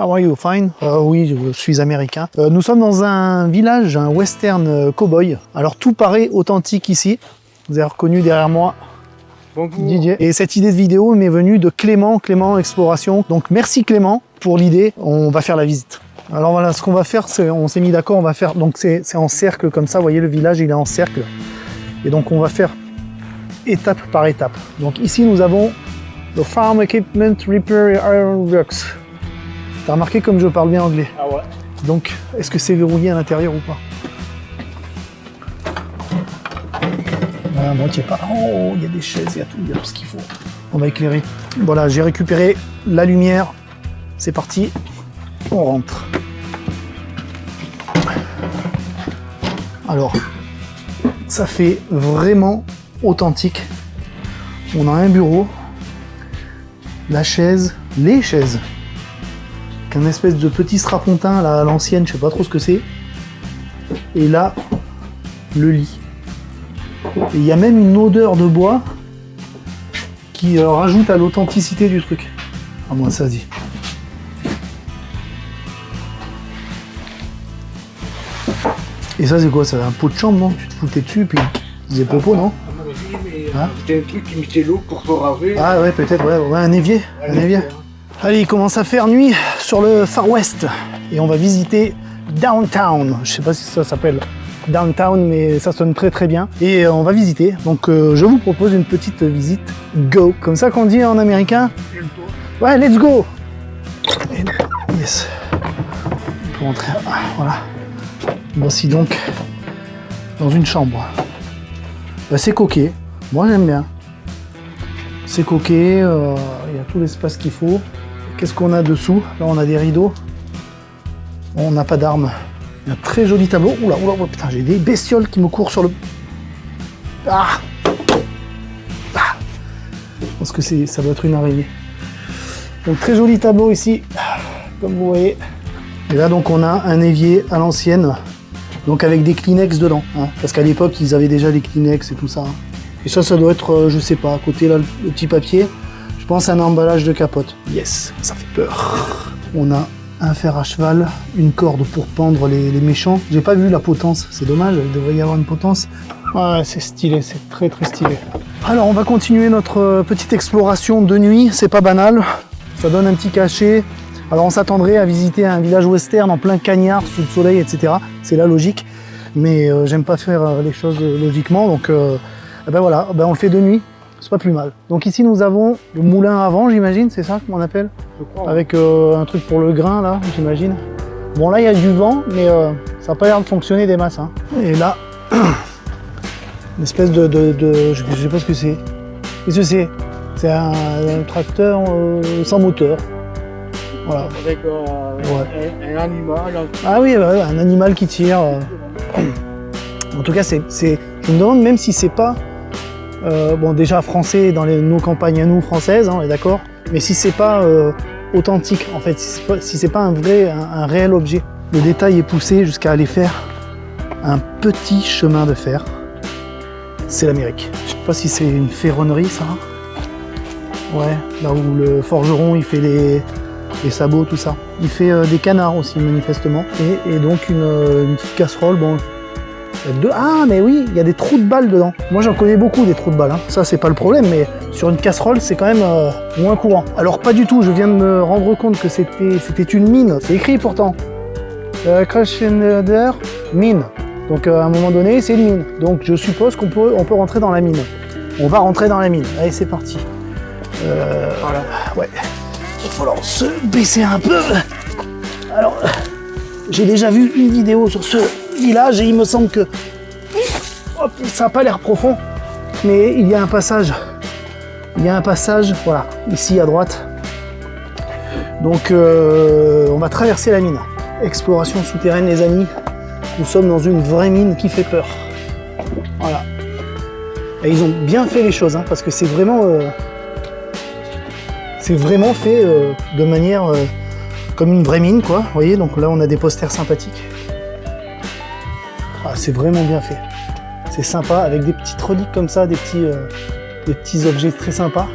How are you? Fine? Oui, je suis américain. Nous sommes dans un village, un western cowboy. Alors tout paraît authentique ici. Vous avez reconnu derrière moi Didier. Et cette idée de vidéo m'est venue de Clément Exploration. Donc merci Clément pour l'idée. On va faire la visite. Alors voilà, ce qu'on va faire, c'est, on s'est mis d'accord, on va faire, donc c'est en cercle comme ça. Vous voyez, le village il est en cercle. Et donc on va faire étape par étape. Donc ici nous avons le Farm Equipment Repair Iron Works. T'as remarqué comme je parle bien anglais? Ah ouais. Donc, est-ce que c'est verrouillé à l'intérieur ou pas? Bon, tu sais pas. Oh, il y a des chaises, il y a tout, il y a tout ce qu'il faut. On va éclairer. Voilà, j'ai récupéré la lumière. C'est parti. On rentre. Alors, ça fait vraiment authentique. On a un bureau, la chaise, les chaises, qu'un espèce de petit strapontin là, à l'ancienne, je sais pas trop ce que c'est. Et là, le lit. Et il y a même une odeur de bois qui rajoute à l'authenticité du truc. Ah moi ça dit. Et ça c'est quoi? C'est un pot de chambre, non? Tu te foutais dessus puis tu disais popo, non? Hein? C'était un truc qui mettait l'eau pour se raser. Ah ouais, peut-être, ouais, un évier. Un évier. Allez, il commence à faire nuit sur le Far West. Et on va visiter Downtown. Je sais pas si ça s'appelle Downtown, mais ça sonne très très bien. Et on va visiter. Donc je vous propose une petite visite go. Comme ça qu'on dit en américain. Ouais, let's go. Et, yes. On peut rentrer. Ah, voilà. Voici donc dans une chambre. Bah, c'est coquet. Moi j'aime bien. C'est coquet. Il y a tout l'espace qu'il faut. Qu'est-ce qu'on a dessous? Là on a des rideaux. On n'a pas d'armes. Un très joli tableau. Oula, putain, j'ai des bestioles qui me courent sur le... Ah, je pense que ça doit être une araignée. Donc très joli tableau ici, comme vous voyez. Et là donc on a un évier à l'ancienne, donc avec des Kleenex dedans, hein, parce qu'à l'époque ils avaient déjà les Kleenex et tout ça. Hein. Et ça doit être, je sais pas, à côté là, le petit papier, je pense un emballage de capote. Yes, ça fait peur. On a un fer à cheval, une corde pour pendre les méchants. J'ai pas vu la potence, c'est dommage, il devrait y avoir une potence. Ouais, c'est stylé, c'est très très stylé. Alors on va continuer notre petite exploration de nuit, c'est pas banal, ça donne un petit cachet. Alors on s'attendrait à visiter un village western en plein cagnard, sous le soleil, etc. C'est la logique, mais j'aime pas faire les choses logiquement, donc ben voilà, ben on le fait de nuit. C'est pas plus mal. Donc ici nous avons le moulin à vent, j'imagine, c'est ça qu'on appelle? Je crois. Avec un truc pour le grain là, j'imagine. Bon là il y a du vent, mais ça n'a pas l'air de fonctionner des masses. Hein. Et là, une espèce de je sais pas ce que c'est. Qu'est-ce que c'est? C'est un tracteur sans moteur. Voilà. Avec un animal. Ah oui, bah, un animal qui tire. En tout cas, je me demande même si c'est pas... bon déjà français dans nos campagnes à nous françaises, hein, on est d'accord, mais si c'est pas authentique en fait, si c'est pas un réel objet. Le détail est poussé jusqu'à aller faire un petit chemin de fer. C'est l'Amérique. Je sais pas si c'est une ferronnerie ça. Ouais, là où le forgeron il fait les sabots, tout ça. Il fait des canards aussi manifestement. Et donc une petite casserole, bon. Ah mais oui, il y a des trous de balles dedans. Moi j'en connais beaucoup des trous de balles, hein. Ça c'est pas le problème, mais sur une casserole c'est quand même moins courant. Alors pas du tout, je viens de me rendre compte que c'était une mine, c'est écrit pourtant. Crescender, mine. Donc à un moment donné c'est une mine. Donc je suppose qu'on peut rentrer dans la mine. On va rentrer dans la mine. Allez c'est parti. Voilà, ouais. Il va falloir se baisser un peu. Alors, j'ai déjà vu une vidéo sur ce village et il me semble que hop, ça n'a pas l'air profond, mais il y a un passage. Il y a un passage, voilà, ici à droite. Donc, on va traverser la mine. Exploration souterraine, les amis. Nous sommes dans une vraie mine qui fait peur. Voilà. Et ils ont bien fait les choses, hein, parce que c'est vraiment fait de manière comme une vraie mine, quoi. Vous voyez, donc là on a des posters sympathiques. Ah, c'est vraiment bien fait. C'est sympa, avec des petites reliques comme ça, des petits objets très sympas.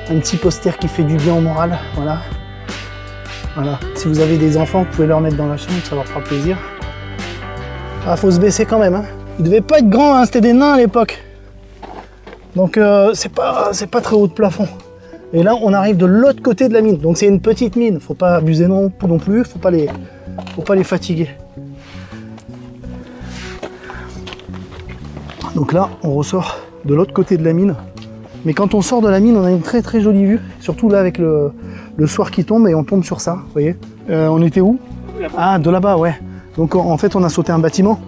Un petit poster qui fait du bien au moral, voilà. Voilà. Si vous avez des enfants, vous pouvez leur mettre dans la chambre, ça leur fera plaisir. Ah, faut se baisser quand même. Hein. Ils devaient pas être grands, hein, c'était des nains à l'époque. Donc c'est pas très haut de plafond. Et là, on arrive de l'autre côté de la mine. Donc c'est une petite mine. Faut pas abuser non plus. Faut pas les fatiguer. Donc là, on ressort de l'autre côté de la mine. Mais quand on sort de la mine, on a une très très jolie vue. Surtout là avec le soir qui tombe et on tombe sur ça. Vous voyez on était où? Ah, de là-bas, ouais. Donc en fait, on a sauté un bâtiment.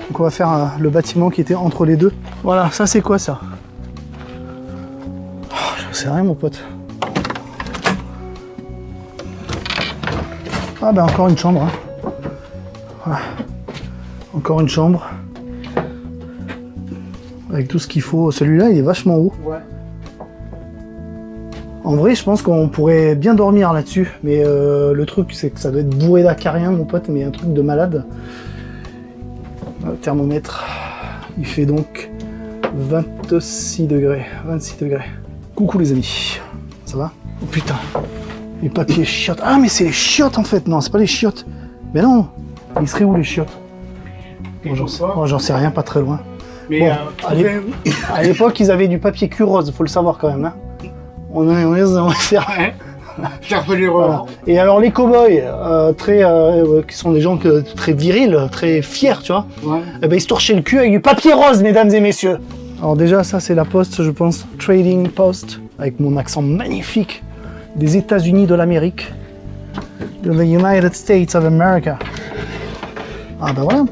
Donc on va faire le bâtiment qui était entre les deux. Voilà, ça c'est quoi ça? Je sais rien mon pote. Ah ben encore une chambre. Hein. Voilà. Encore une chambre. Avec tout ce qu'il faut. Celui-là il est vachement haut. Ouais. En vrai je pense qu'on pourrait bien dormir là-dessus. Mais le truc c'est que ça doit être bourré d'acariens mon pote. Mais un truc de malade. Le thermomètre. Il fait donc 26 degrés. 26 degrés. Coucou les amis, ça va? Oh putain, les papiers chiottes. Ah mais c'est les chiottes en fait, non c'est pas les chiottes. Mais non, ils seraient où les chiottes? Bon, j'en sais rien, pas très loin. Mais bon, à l'époque ils avaient du papier cul rose, faut le savoir quand même. Hein. On sait rien. J'ai refait l'erreur. Voilà. Et alors les cow-boys, qui sont des gens très virils, très fiers, tu vois, Ouais. eh ben, ils se torchaient le cul avec du papier rose, mesdames et messieurs. Alors déjà, ça c'est la poste, je pense, Trading Post, avec mon accent magnifique des États-Unis de l'Amérique, de the United States of America. Ah ben voilà.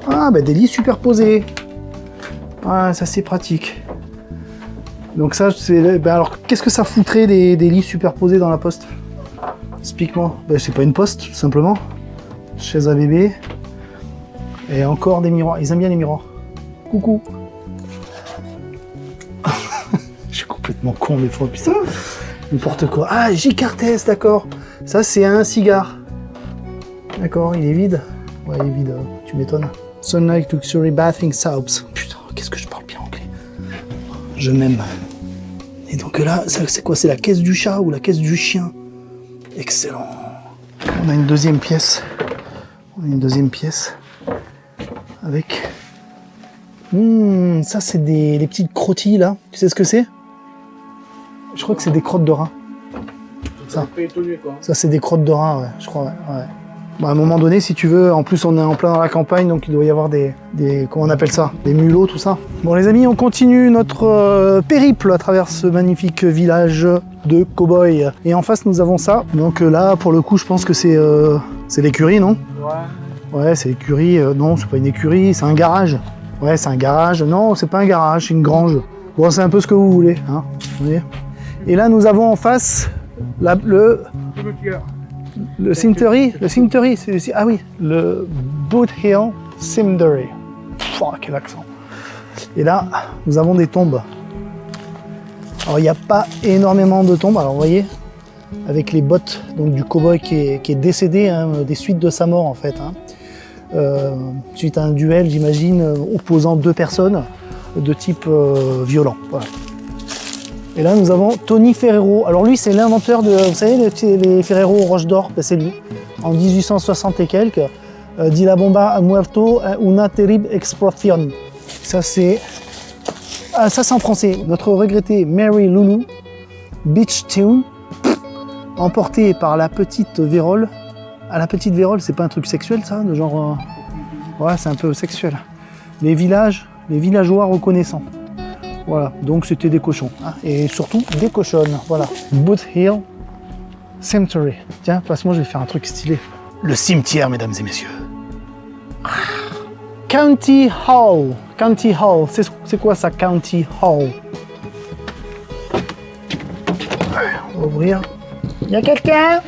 Ah ben des lits superposés. Ah ça c'est pratique. Donc ça c'est... Ben alors qu'est-ce que ça foutrait des lits superposés dans la poste? Explique-moi. Ben c'est pas une poste, tout simplement. Chaise à bébé. Et encore des miroirs. Ils aiment bien les miroirs. Coucou. Je suis complètement con des fois, putain. N'importe quoi. Ah, J-Cartes, d'accord. Ça, c'est un cigare. D'accord, il est vide. Ouais, il est vide, tu m'étonnes. Sunlight Luxury Bathing Soaps. Putain, qu'est-ce que je parle bien anglais. Je m'aime. Et donc là, c'est quoi? C'est la caisse du chat ou la caisse du chien? Excellent. On a une deuxième pièce. Avec... ça c'est des petites crottilles là. Tu sais ce que c'est? Je crois que c'est des crottes de rat. Ça. Ça c'est des crottes de rat, ouais, je crois, ouais. Bon, à un moment donné, si tu veux, en plus on est en plein dans la campagne, donc il doit y avoir des comment on appelle ça? Des mulots, tout ça. Bon les amis, on continue notre périple à travers ce magnifique village de cow-boys. Et en face nous avons ça. Donc là, pour le coup, je pense que c'est l'écurie, non? Ouais. Ouais, c'est l'écurie. Non, c'est pas une écurie, c'est un garage. Ouais, c'est un garage. Non, c'est pas un garage, c'est une grange. Bon, c'est un peu ce que vous voulez. Hein, vous voyez. Et là, nous avons en face le cemetery. Le cemetery, ah oui, le Boot Hill Cemetery. Pouah, quel accent. Et là, nous avons des tombes. Alors, il n'y a pas énormément de tombes. Alors, vous voyez, avec les bottes donc, du cow-boy qui est décédé, hein, des suites de sa mort, en fait. Hein. Suite à un duel, j'imagine, opposant deux personnes de type violent. Voilà. Et là, nous avons Tony Ferrero. Alors lui, c'est l'inventeur de, vous savez, les Ferrero Roche d'Or, ben, c'est lui. En 1860 et quelques, dit la bomba a muerto una terrible explosion. Ça, c'est... Ah, ça, c'est en français. Notre regrettée Mary Lulu, Beach Tune, emportée par la petite Vérole. Ah, la petite Vérole, c'est pas un truc sexuel, ça, de genre... Ouais, c'est un peu sexuel. Les villageois reconnaissants. Voilà, donc c'était des cochons. Hein, et surtout, des cochonnes. Voilà. Boot Hill Cemetery. Tiens, passe-moi, je vais faire un truc stylé. Le cimetière, mesdames et messieurs. County Hall. County Hall. C'est quoi ça, County Hall? On va ouvrir. Il y a quelqu'un?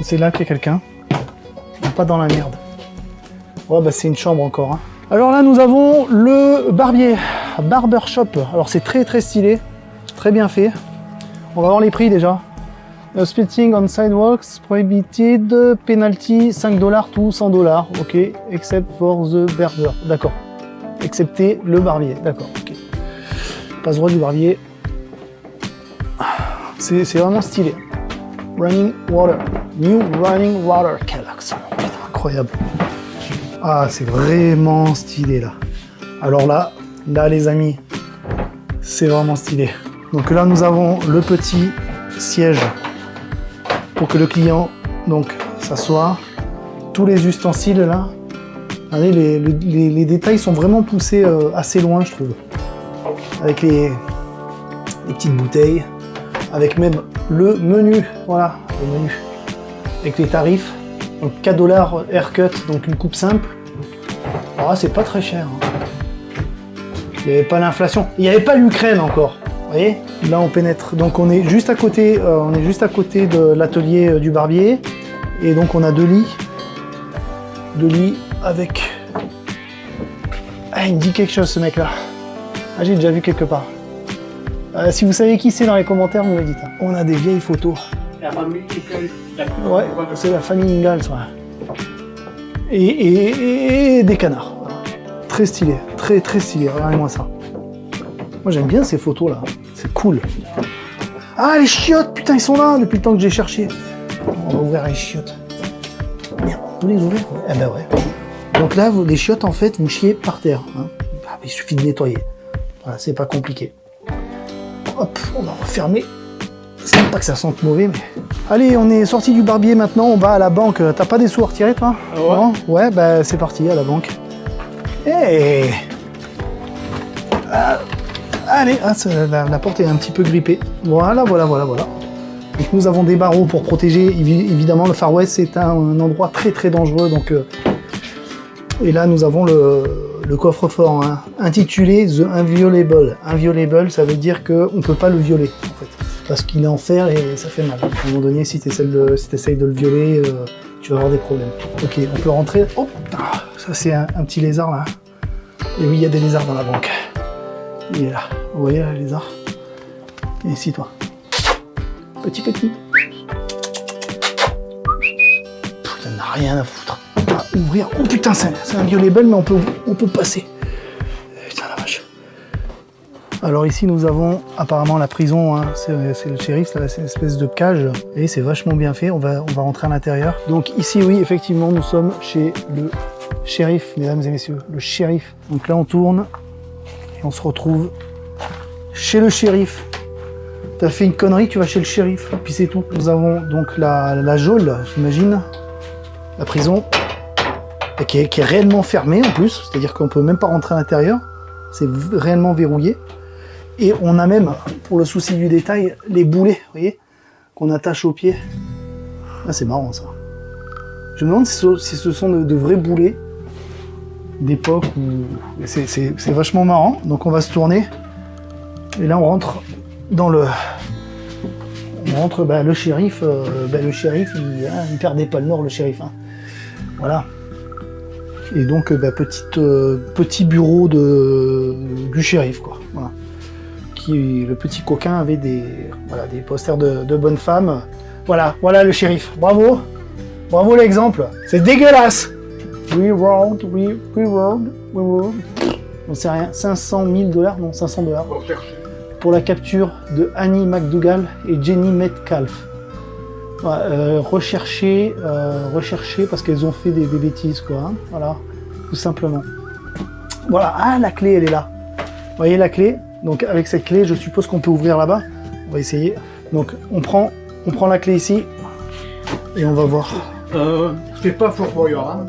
C'est là qu'il y a quelqu'un. Pas dans la merde. Ouais, bah c'est une chambre encore. Hein. Alors là, nous avons le barbier. Barbershop. Alors c'est très très stylé. Très bien fait. On va voir les prix déjà. Spitting on sidewalks, prohibited, penalty, $5 to $100. Ok, except for the barber. D'accord. Excepté le barbier. D'accord, ok. Passe droit du barbier. C'est vraiment stylé. Running Water. New Running Water Kellogg's. Putain, incroyable. Ah, c'est vraiment stylé là. Alors là les amis, c'est vraiment stylé. Donc là nous avons le petit siège pour que le client donc s'assoie. Tous les ustensiles là. Regardez, les détails sont vraiment poussés assez loin je trouve. Avec les petites bouteilles. Avec même le menu. Voilà, le menu. Avec les tarifs. Donc $4 haircut, donc une coupe simple. Ah, c'est pas très cher. Hein. Il n'y avait pas l'inflation. Il n'y avait pas l'Ukraine encore. Vous voyez? Là, on pénètre. Donc, on est juste à côté, de l'atelier du barbier. Et donc, on a 2 lits. 2 lits avec... Ah, il me dit quelque chose, ce mec-là. Ah, j'ai déjà vu quelque part. Si vous savez qui c'est dans les commentaires, vous me le dites. Hein. On a des vieilles photos. La famille Ingalls. Ouais, c'est la famille Ingalls. Ouais. Et des canards. Très stylé, très stylé, regardez-moi ça. Moi j'aime bien ces photos là, c'est cool. Ah les chiottes, putain ils sont là depuis le temps que j'ai cherché. On va ouvrir les chiottes. Merde, on peut les ouvrir? Eh ben ouais. Donc là, les chiottes en fait, vous chiez par terre. Hein. Ah, il suffit de nettoyer. Voilà, c'est pas compliqué. Hop, on va refermer. C'est pas que ça sente mauvais, mais... Allez, on est sorti du barbier maintenant, on va à la banque. T'as pas des sous à retirer toi? Ouais. Non? Ouais, bah c'est parti, à la banque. Hey. Allez, la porte est un petit peu grippée. Voilà. Donc nous avons des barreaux pour protéger. Évidemment, le Far West c'est un endroit très dangereux. Donc, et là nous avons le coffre-fort hein, intitulé The Inviolable. Inviolable, ça veut dire qu'on ne peut pas le violer en fait. Parce qu'il est en fer et ça fait mal. À un moment donné, si tu essayes de le violer, tu vas avoir des problèmes. Ok, on peut rentrer. Oh, ça c'est un petit lézard là. Et oui, il y a des lézards dans la banque. Il est là. Vous voyez là, le lézard? Et ici, toi. Petit. Putain, n'a rien à foutre. On va ouvrir. Oh putain, c'est un violable, mais on peut passer. Putain la vache. Alors ici, nous avons apparemment la prison. Hein. C'est le shérif, là, c'est une espèce de cage. Et c'est vachement bien fait. On va rentrer à l'intérieur. Donc ici, oui, effectivement, nous sommes chez le shérif, mesdames et messieurs, le shérif. Donc là, on tourne et on se retrouve chez le shérif. T'as fait une connerie, tu vas chez le shérif, puis c'est tout. Nous avons donc la geôle, j'imagine, la prison, qui est réellement fermée en plus, c'est-à-dire qu'on peut même pas rentrer à l'intérieur, c'est réellement verrouillé. Et on a même, pour le souci du détail, les boulets, vous voyez, qu'on attache aux pieds. Ah, c'est marrant ça. Je me demande si ce sont de vrais boulets d'époque ou... C'est vachement marrant. Donc on va se tourner. Et là on rentre dans le... le shérif. Il perd des pales nord, le shérif. Hein. Voilà. Et donc petit bureau du shérif, quoi. Voilà. Le petit coquin avait des posters de bonnes femmes. Voilà le shérif. Bravo l'exemple. C'est dégueulasse. We rolled. On sait rien. $500,000, non, $500. Pour la capture de Annie McDougall et Jenny Metcalf. Voilà, recherché parce qu'elles ont fait des bêtises, quoi. Hein, voilà, tout simplement. Voilà, ah, la clé, elle est là. Vous voyez la clé? Donc avec cette clé, je suppose qu'on peut ouvrir là-bas. On va essayer. Donc on prend la clé ici et on va voir. C'est pas Fort Boyard, hein.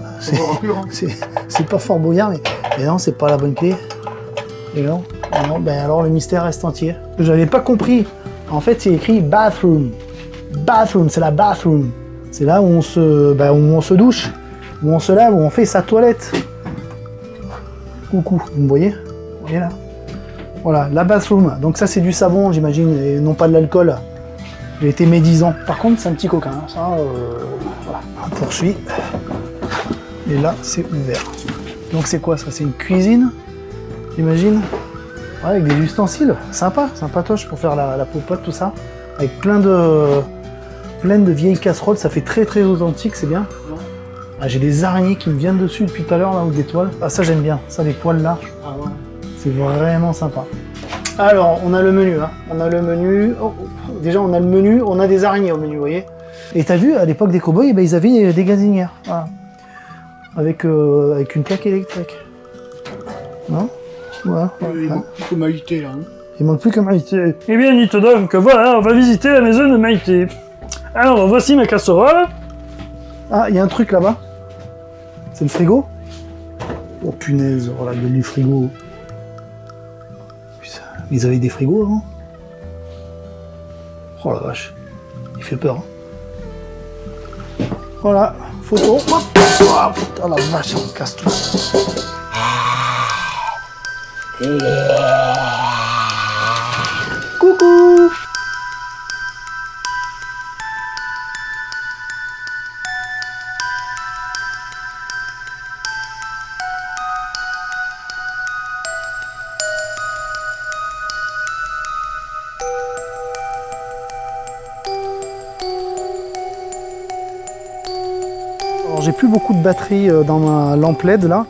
C'est pas Fort Boyard, mais non, c'est pas la bonne clé. Et non, ben alors le mystère reste entier. J'avais pas compris. En fait, c'est écrit bathroom. Bathroom, c'est la bathroom. C'est là où on se douche, où on se lave, où on fait sa toilette. Coucou, vous me voyez? Vous voyez là? Voilà, la bathroom. Donc ça, c'est du savon, j'imagine, et non pas de l'alcool. J'ai été médisant. Par contre, c'est un petit coquin. Hein. Ça, voilà. On poursuit. Et là, c'est ouvert. Donc c'est quoi ça? C'est une cuisine, j'imagine. Ouais, avec des ustensiles. Sympa, sympatoche pour faire la popote, tout ça. Avec plein de vieilles casseroles. Ça fait très authentique, c'est bien. Ah, j'ai des araignées qui me viennent dessus depuis tout à l'heure, là, ou des toiles. Ah, ça, j'aime bien. Ça, les poils là. Ah ouais. C'est vraiment sympa. Alors, on a le menu. Hein. On a le menu. Oh, déjà, on a le menu. On a des araignées au menu, vous voyez. Et t'as vu, à l'époque des cow-boys, ben, ils avaient des gazinières. Voilà. Avec une plaque électrique. Non? Voilà. Il manque que Maïté, là. Hein. Il manque plus que Maïté. Eh bien, dites donc, voilà, on va visiter la maison de Maïté. Alors, voici ma casserole. Ah, il y a un truc là-bas. C'est le frigo? Oh punaise, oh la gueule du frigo. Putain, ils avaient des frigos avant? Oh la vache. Il fait peur. Hein. Voilà, photo. Hop. Oh la vache, on casse tout. Coucou! Alors j'ai plus beaucoup de batterie dans ma lampe LED là,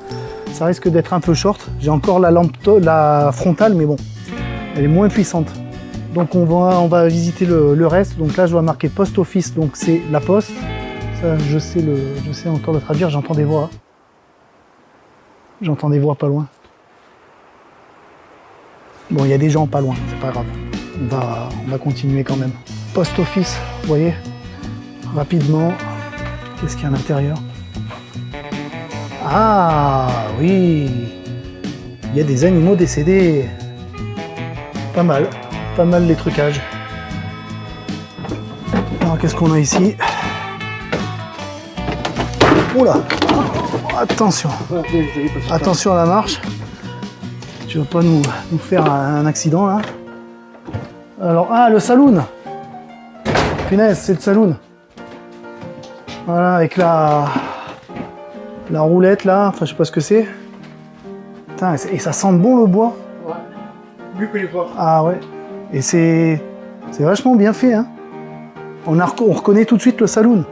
ça risque d'être un peu short. J'ai encore la frontale mais bon, elle est moins puissante. Donc on va visiter le reste. Donc là je vois marqué post office, donc c'est la poste. Ça je sais encore le traduire, j'entends des voix. J'entends des voix pas loin. Bon il y a des gens pas loin, c'est pas grave. On va continuer quand même. Post office, vous voyez, rapidement. Qu'est-ce qu'il y a à l'intérieur? Ah oui, il y a des animaux décédés. Pas mal les trucages. Alors qu'est-ce qu'on a ici? Oula, attention, attention à la marche. Tu vas pas nous faire un accident là. Alors, ah le saloon. Punaise, c'est le saloon. Voilà, avec la roulette là, enfin je sais pas ce que c'est. Putain, et ça sent bon le bois. Ouais. Mieux que les fois. Ah ouais. Et c'est vachement bien fait. Hein. On reconnaît tout de suite le saloon.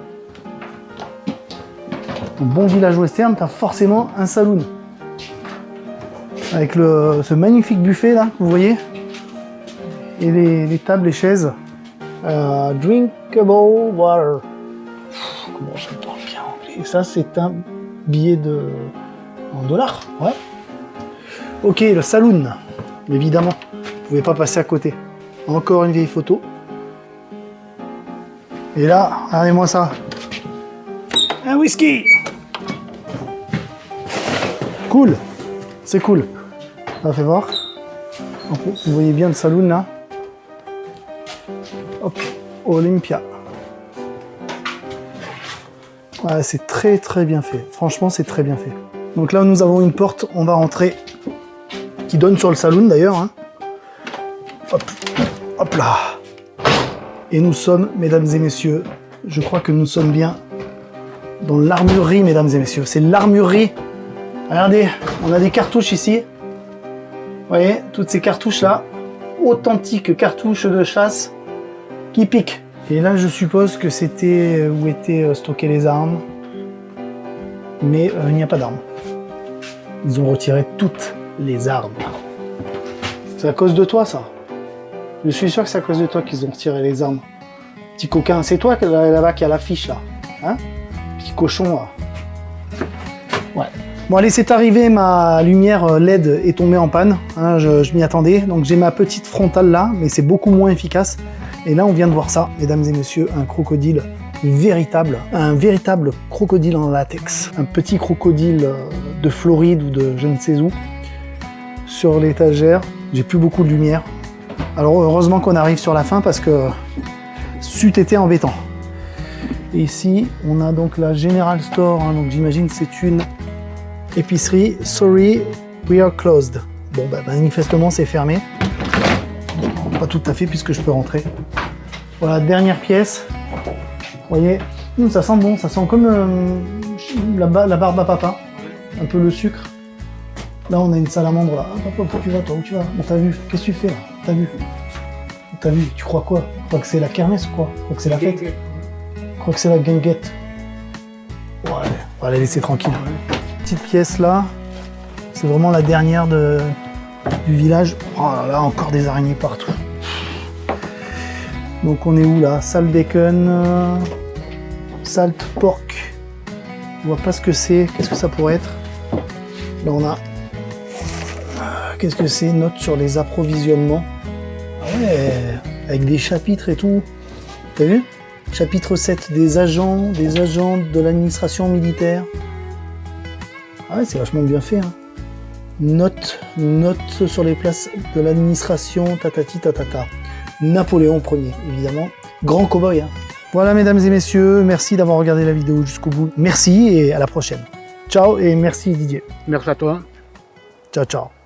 Un bon village western, t'as forcément un saloon. Avec ce magnifique buffet là, vous voyez. Et les tables, les chaises. Drinkable water. Comment je parle bien anglais. Et ça, c'est un billet en dollars. Ouais. Ok, le saloon. Évidemment, vous pouvez pas passer à côté. Encore une vieille photo. Et là, regardez-moi ça. Un whisky. Cool. C'est cool. Ça fait voir. Donc, vous voyez bien le saloon là. Hop, Olympia. Ouais, c'est très bien fait. Franchement, c'est très bien fait. Donc là, nous avons une porte. On va rentrer. Qui donne sur le saloon d'ailleurs. Hein. Hop, hop là. Et nous sommes, mesdames et messieurs, je crois que nous sommes bien dans l'armurerie, mesdames et messieurs. C'est l'armurerie. Regardez, on a des cartouches ici. Vous voyez, toutes ces cartouches là. Authentiques cartouches de chasse qui piquent. Et là, je suppose que c'était où étaient stockées les armes. Mais il n'y a pas d'armes. Ils ont retiré toutes les armes. C'est à cause de toi, ça. Je suis sûr que c'est à cause de toi qu'ils ont retiré les armes. Petit coquin, c'est toi là-bas qui a l'affiche, là. Hein? Petit cochon, là. Ouais. Bon, allez, c'est arrivé, ma lumière LED est tombée en panne. Hein, je m'y attendais. Donc, j'ai ma petite frontale là, mais c'est beaucoup moins efficace. Et là, on vient de voir ça, mesdames et messieurs, un crocodile véritable. Un véritable crocodile en latex. Un petit crocodile de Floride ou de je ne sais où. Sur l'étagère, j'ai plus beaucoup de lumière. Alors, heureusement qu'on arrive sur la fin parce que c'eût été embêtant. Et ici, on a donc la General Store. Hein, donc, j'imagine que c'est une épicerie. Sorry, we are closed. Bon, bah, manifestement, c'est fermé. Pas tout à fait puisque je peux rentrer. Voilà, dernière pièce. Vous voyez, ça sent bon, ça sent comme la barbe à papa. Un peu le sucre. Là, on a une salamandre là. Ah, papa, où tu vas, toi? Où tu vas? Bon, t'as vu? Qu'est-ce que tu fais là? T'as vu? T'as vu? Tu crois quoi? Tu crois que c'est la kermesse ou quoi? Tu crois que c'est la fête? Tu crois que c'est la guinguette? Ouais, on va la laisser tranquille. Petite pièce là. C'est vraiment la dernière du village. Oh là là, encore des araignées partout. Donc on est où là? Salle bacon. Salt pork. On voit pas ce que c'est. Qu'est-ce que ça pourrait être? Là, on a... Qu'est-ce que c'est? Note sur les approvisionnements. Ah ouais, avec des chapitres et tout. T'as vu? Chapitre 7, des agents de l'administration militaire. Ah ouais, c'est vachement bien fait. Hein. Note sur les places de l'administration, tatati tatata. Napoléon Ier, évidemment. Grand cow-boy. Hein. Voilà, mesdames et messieurs, merci d'avoir regardé la vidéo jusqu'au bout. Merci et à la prochaine. Ciao et merci Didier. Merci à toi. Ciao, ciao.